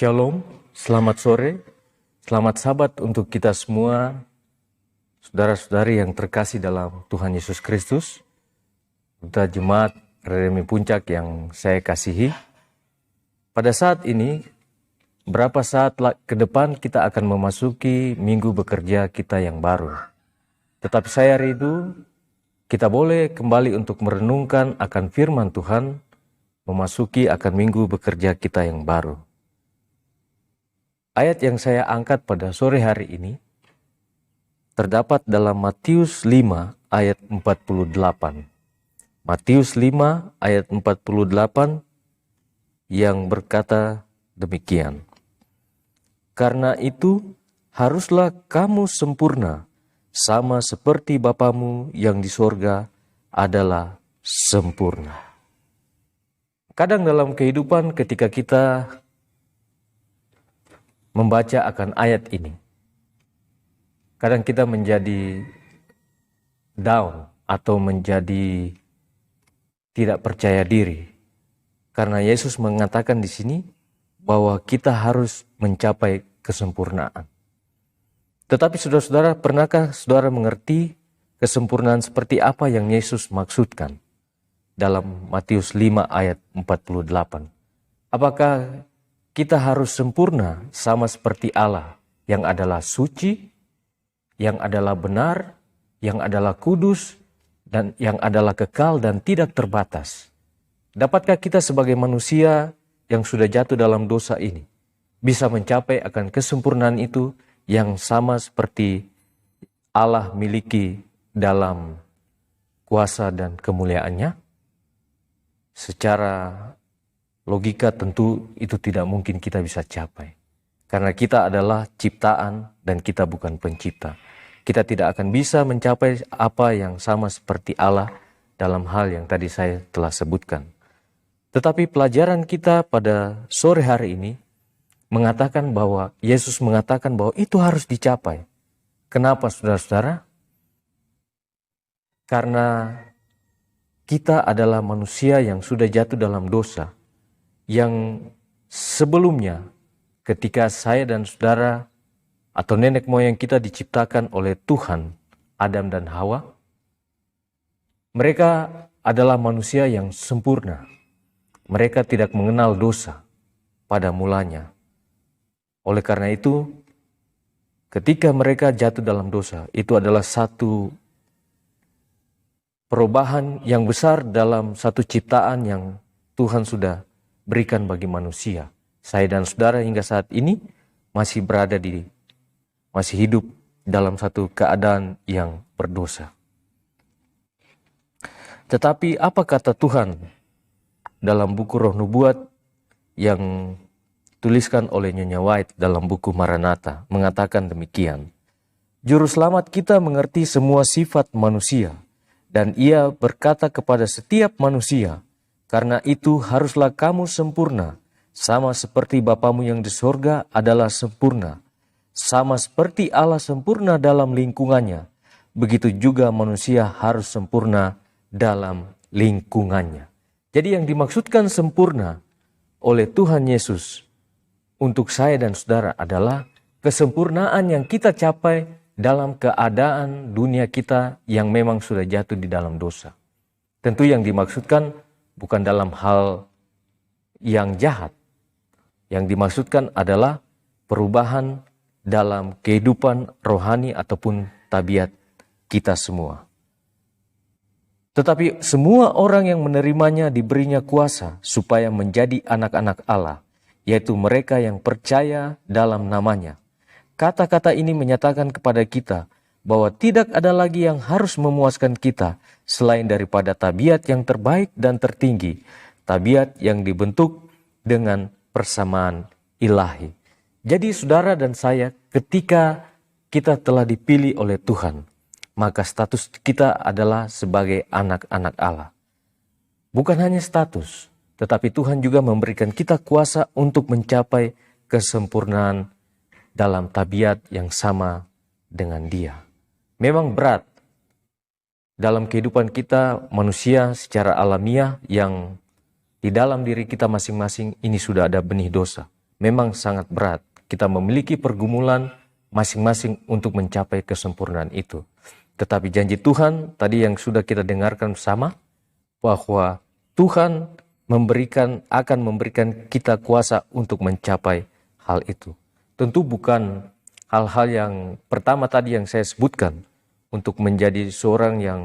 Shalom, selamat sore, selamat sabat untuk kita semua, saudara-saudari yang terkasih dalam Tuhan Yesus Kristus, serta jemaat Redemi Puncak yang saya kasihi. Pada saat ini, berapa saat ke depan kita akan memasuki minggu bekerja kita yang baru. Tetapi saya rindu, kita boleh kembali untuk merenungkan akan firman Tuhan, memasuki akan minggu bekerja kita yang baru. Ayat yang saya angkat pada sore hari ini terdapat dalam Matius 5 ayat 48. Matius 5 ayat 48 yang berkata demikian. Karena itu haruslah kamu sempurna sama seperti Bapamu yang di sorga adalah sempurna. Kadang dalam kehidupan ketika kita membaca akan ayat ini, kadang kita menjadi down atau menjadi tidak percaya diri, karena Yesus mengatakan di sini bahwa kita harus mencapai kesempurnaan. Tetapi saudara-saudara, pernahkah saudara mengerti kesempurnaan seperti apa yang Yesus maksudkan dalam Matius 5 ayat 48? Apakah kita harus sempurna sama seperti Allah yang adalah suci, yang adalah benar, yang adalah kudus, dan yang adalah kekal dan tidak terbatas? Dapatkah kita sebagai manusia yang sudah jatuh dalam dosa ini bisa mencapai akan kesempurnaan itu yang sama seperti Allah miliki dalam kuasa dan kemuliaannya? Secara logika tentu itu tidak mungkin kita bisa capai. Karena kita adalah ciptaan dan kita bukan pencipta. Kita tidak akan bisa mencapai apa yang sama seperti Allah dalam hal yang tadi saya telah sebutkan. Tetapi pelajaran kita pada sore hari ini mengatakan bahwa Yesus mengatakan bahwa itu harus dicapai. Kenapa saudara-saudara? Karena kita adalah manusia yang sudah jatuh dalam dosa, yang sebelumnya ketika saya dan saudara atau nenek moyang kita diciptakan oleh Tuhan, Adam dan Hawa, mereka adalah manusia yang sempurna. Mereka tidak mengenal dosa pada mulanya. Oleh karena itu, ketika mereka jatuh dalam dosa, itu adalah satu perubahan yang besar dalam satu ciptaan yang Tuhan sudah berikan bagi manusia. Saya dan saudara hingga saat ini masih hidup dalam satu keadaan yang berdosa. Tetapi apa kata Tuhan dalam buku Roh Nubuat yang tuliskan oleh Nyonya White dalam buku Maranatha, mengatakan demikian. Juru selamat kita mengerti semua sifat manusia, dan ia berkata kepada setiap manusia, karena itu haruslah kamu sempurna, sama seperti Bapamu yang di sorga adalah sempurna. Sama seperti Allah sempurna dalam lingkungannya, begitu juga manusia harus sempurna dalam lingkungannya. Jadi yang dimaksudkan sempurna oleh Tuhan Yesus untuk saya dan saudara adalah kesempurnaan yang kita capai dalam keadaan dunia kita yang memang sudah jatuh di dalam dosa. Tentu yang dimaksudkan bukan dalam hal yang jahat. Yang dimaksudkan adalah perubahan dalam kehidupan rohani ataupun tabiat kita semua. Tetapi semua orang yang menerimanya diberinya kuasa supaya menjadi anak-anak Allah, yaitu mereka yang percaya dalam namanya. Kata-kata ini menyatakan kepada kita bahwa tidak ada lagi yang harus memuaskan kita selain daripada tabiat yang terbaik dan tertinggi, tabiat yang dibentuk dengan persamaan ilahi. Jadi saudara dan saya, ketika kita telah dipilih oleh Tuhan, maka status kita adalah sebagai anak-anak Allah. Bukan hanya status, tetapi Tuhan juga memberikan kita kuasa untuk mencapai kesempurnaan dalam tabiat yang sama dengan Dia. Memang berat dalam kehidupan kita manusia secara alamiah yang di dalam diri kita masing-masing ini sudah ada benih dosa. memang sangat berat. Kita memiliki pergumulan masing-masing untuk mencapai kesempurnaan itu. Tetapi janji Tuhan tadi yang sudah kita dengarkan bersama, bahwa Tuhan akan memberikan kita kuasa untuk mencapai hal itu. Tentu bukan hal-hal yang pertama tadi yang saya sebutkan, untuk menjadi seorang yang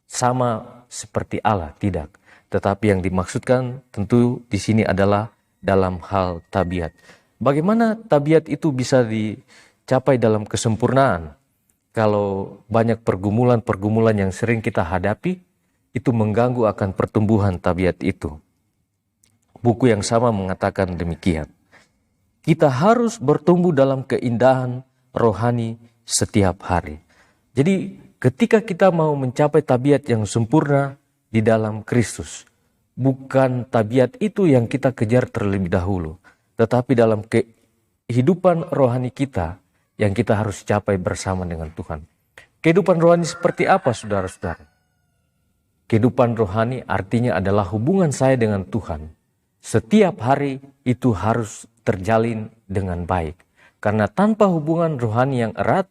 sama seperti Allah, tidak. Tetapi yang dimaksudkan tentu di sini adalah dalam hal tabiat. Bagaimana tabiat itu bisa dicapai dalam kesempurnaan? Kalau banyak pergumulan-pergumulan yang sering kita hadapi, itu mengganggu akan pertumbuhan tabiat itu. Buku yang sama mengatakan demikian. Kita harus bertumbuh dalam keindahan rohani setiap hari. Jadi ketika kita mau mencapai tabiat yang sempurna di dalam Kristus, bukan tabiat itu yang kita kejar terlebih dahulu, tetapi dalam kehidupan rohani kita yang kita harus capai bersama dengan Tuhan. Kehidupan rohani seperti apa, saudara-saudara? Kehidupan rohani artinya adalah hubungan saya dengan Tuhan. Setiap hari itu harus terjalin dengan baik. Karena tanpa hubungan rohani yang erat,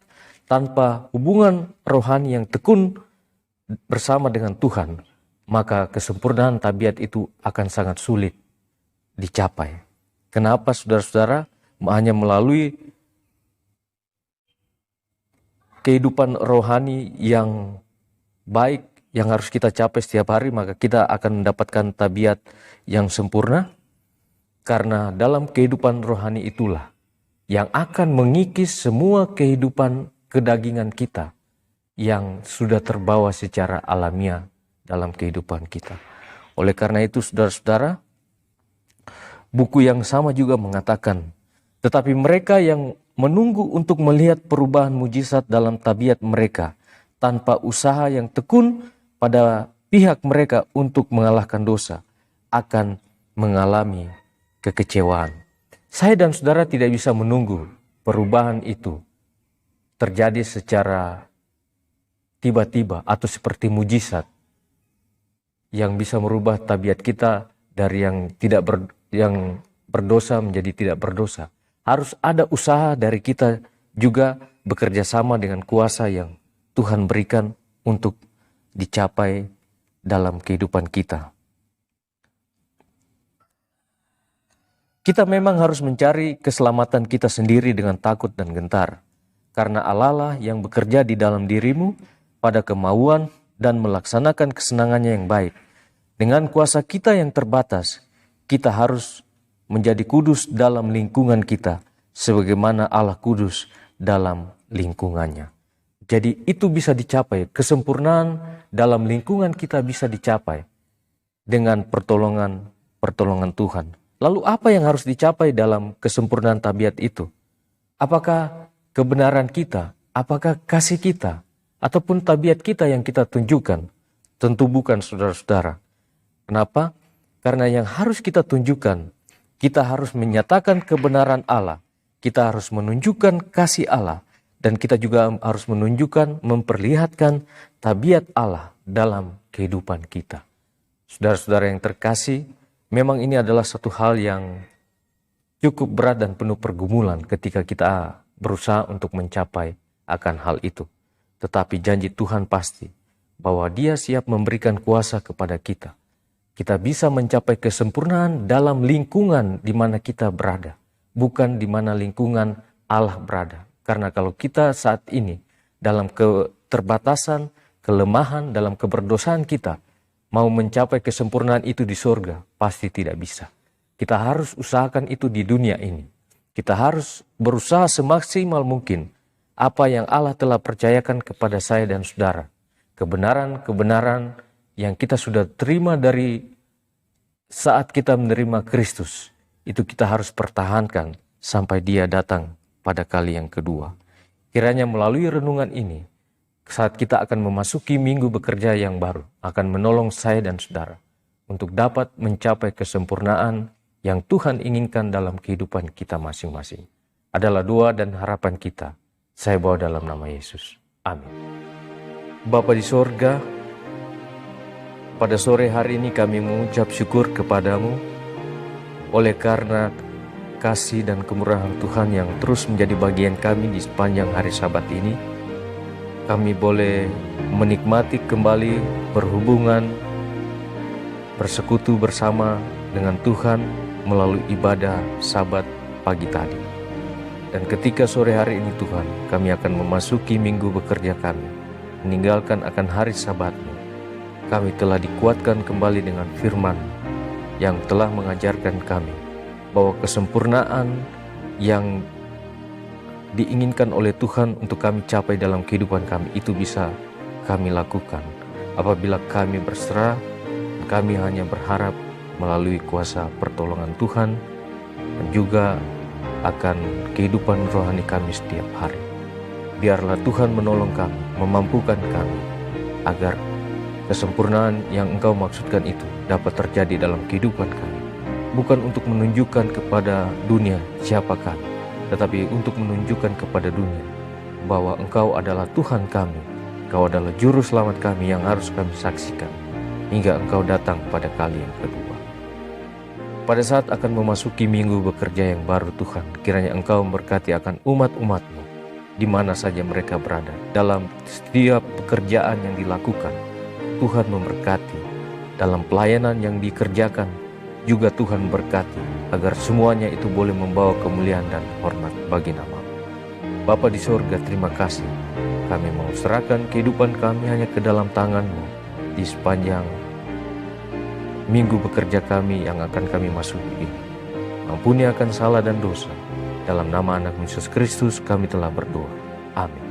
tanpa hubungan rohani yang tekun bersama dengan Tuhan, maka kesempurnaan tabiat itu akan sangat sulit dicapai. Kenapa, saudara-saudara? Hanya melalui kehidupan rohani yang baik yang harus kita capai setiap hari, maka kita akan mendapatkan tabiat yang sempurna. Karena dalam kehidupan rohani itulah yang akan mengikis semua kehidupan kedagingan kita yang sudah terbawa secara alamiah dalam kehidupan kita. Oleh karena itu, saudara-saudara, buku yang sama juga mengatakan, tetapi mereka yang menunggu untuk melihat perubahan mujizat dalam tabiat mereka tanpa usaha yang tekun pada pihak mereka untuk mengalahkan dosa akan mengalami kekecewaan. Saya dan saudara tidak bisa menunggu perubahan itu terjadi secara tiba-tiba atau seperti mujizat yang bisa merubah tabiat kita dari yang berdosa menjadi tidak berdosa. Harus ada usaha dari kita juga bekerja sama dengan kuasa yang Tuhan berikan untuk dicapai dalam kehidupan kita. Kita memang harus mencari keselamatan kita sendiri dengan takut dan gentar. Karena Allah lah yang bekerja di dalam dirimu pada kemauan dan melaksanakan kesenangannya yang baik. Dengan kuasa kita yang terbatas, kita harus menjadi kudus dalam lingkungan kita, sebagaimana Allah kudus dalam lingkungannya. Jadi itu bisa dicapai, kesempurnaan dalam lingkungan kita bisa dicapai dengan pertolongan Tuhan. Lalu apa yang harus dicapai dalam kesempurnaan tabiat itu? Apakah kebenaran kita, apakah kasih kita, ataupun tabiat kita yang kita tunjukkan? Tentu bukan, saudara-saudara. Kenapa? Karena yang harus kita tunjukkan, kita harus menyatakan kebenaran Allah, kita harus menunjukkan kasih Allah, dan kita juga harus menunjukkan, memperlihatkan tabiat Allah dalam kehidupan kita. Saudara-saudara yang terkasih, memang ini adalah satu hal yang cukup berat dan penuh pergumulan ketika kita berusaha untuk mencapai akan hal itu. Tetapi janji Tuhan pasti bahwa Dia siap memberikan kuasa kepada kita. Kita bisa mencapai kesempurnaan dalam lingkungan di mana kita berada, bukan di mana lingkungan Allah berada. Karena kalau kita saat ini dalam keterbatasan, kelemahan, dalam keberdosaan kita, mau mencapai kesempurnaan itu di surga, pasti tidak bisa. Kita harus usahakan itu di dunia ini. Kita harus berusaha semaksimal mungkin apa yang Allah telah percayakan kepada saya dan saudara. Kebenaran-kebenaran yang kita sudah terima dari saat kita menerima Kristus, itu kita harus pertahankan sampai Dia datang pada kali yang kedua. Kiranya melalui renungan ini, saat kita akan memasuki minggu bekerja yang baru, akan menolong saya dan saudara untuk dapat mencapai kesempurnaan yang Tuhan inginkan dalam kehidupan kita masing-masing. Adalah doa dan harapan kita. Saya bawa dalam nama Yesus. Amin. Bapa di sorga, pada sore hari ini kami mengucap syukur kepadamu oleh karena kasih dan kemurahan Tuhan yang terus menjadi bagian kami di sepanjang hari Sabat ini. Kami boleh menikmati kembali berhubungan, bersekutu bersama dengan Tuhan melalui ibadah Sabat pagi tadi. Dan ketika sore hari ini Tuhan, kami akan memasuki minggu bekerja kami, meninggalkan akan hari Sabat-Mu. Kami telah dikuatkan kembali dengan firman yang telah mengajarkan kami bahwa kesempurnaan yang diinginkan oleh Tuhan untuk kami capai dalam kehidupan kami itu bisa kami lakukan apabila kami berserah. Kami hanya berharap melalui kuasa pertolongan Tuhan dan juga akan kehidupan rohani kami setiap hari. Biarlah Tuhan menolong kami, memampukan kami agar kesempurnaan yang Engkau maksudkan itu dapat terjadi dalam kehidupan kami. Bukan untuk menunjukkan kepada dunia siapa kami, tetapi untuk menunjukkan kepada dunia bahwa Engkau adalah Tuhan kami, Engkau adalah Juru Selamat kami yang harus kami saksikan hingga Engkau datang pada kali yang kedua. Pada saat akan memasuki minggu bekerja yang baru Tuhan, kiranya Engkau memberkati akan umat-umat-Mu di mana saja mereka berada. Dalam setiap pekerjaan yang dilakukan, Tuhan memberkati. Dalam pelayanan yang dikerjakan, juga Tuhan berkati agar semuanya itu boleh membawa kemuliaan dan hormat bagi nama-Mu. Bapa di sorga, terima kasih. Kami mau serahkan kehidupan kami hanya ke dalam tangan-Mu di sepanjang minggu bekerja kami yang akan kami masuki ini. Ampuni akan salah dan dosa. Dalam nama Anak Yesus Kristus kami telah berdoa. Amin.